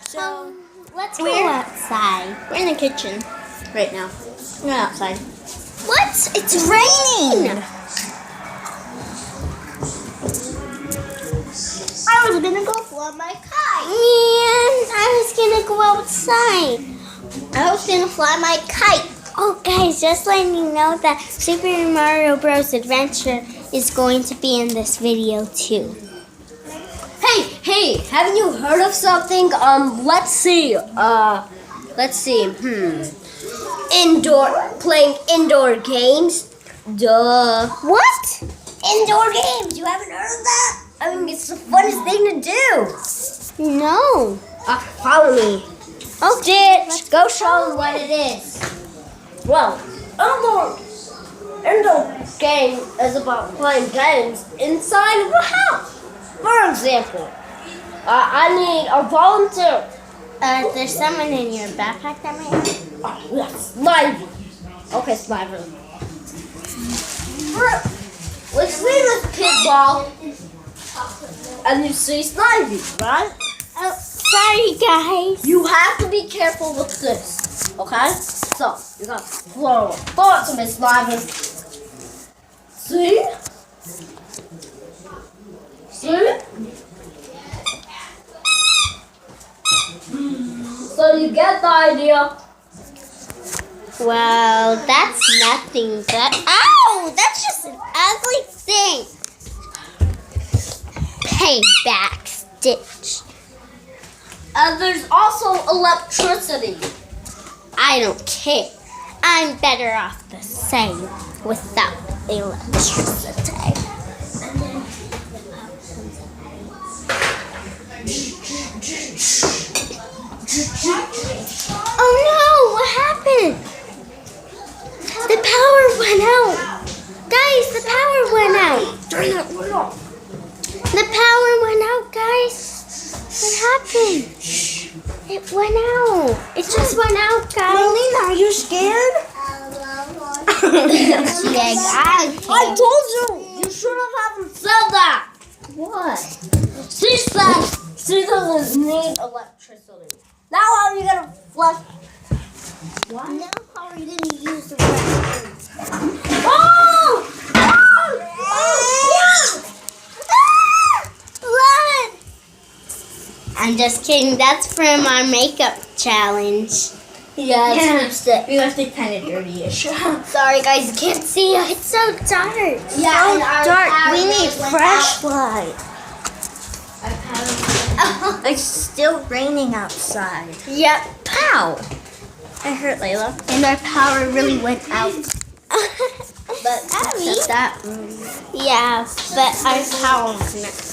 So let's go outside. We're in the kitchen right now. We're not outside. What? It's raining. I was gonna go fly my kite. Man, I was gonna go outside. I was gonna fly my kite. Oh, guys, just letting you know that Super Mario Bros. Adventure is going to be in this video too. Hey, haven't you heard of something? Let's see. Playing indoor games. Duh. What? Indoor games. You haven't heard of that? I mean, it's the funnest thing to do. No. Follow me. Oh, Stitch, go show them what it is. Well, indoor game is about playing games inside of a house. For example, I need a volunteer. There's someone in your backpack that might help. Oh, yes, Snivy. Okay, Snivy. Let's see this kickball. And you see Snivy, right? Oh, sorry, guys. You have to be careful with this, okay? So, you gotta throw it to Miss Snivy. See? See? So you get the idea. Well, that's nothing but... Ow! That's just an ugly thing. Payback, Stitch. There's also electricity. I don't care. I'm better off the same without electricity. Oh no! What happened? The power went out. Guys, the power went out. Turn it off. The power went out, guys. What happened? It went out. It just went out, guys. Marlene, are you scared? Yeah, I told you. You should haven't said that. What? She said she doesn't need electricity. Now how are you gonna flush? What? Now how are you going to use the restroom? Oh! Blood! I'm just kidding. That's from our makeup challenge. Yeah, lipstick. We left it kind of dirty-ish. Sorry, guys. You can't see it. It's so dark. Yeah, so dark. We need flashlight. It's still raining outside. Yep. Ow! I hurt Layla. And our power really went out. But except that. Yeah, but our power went out.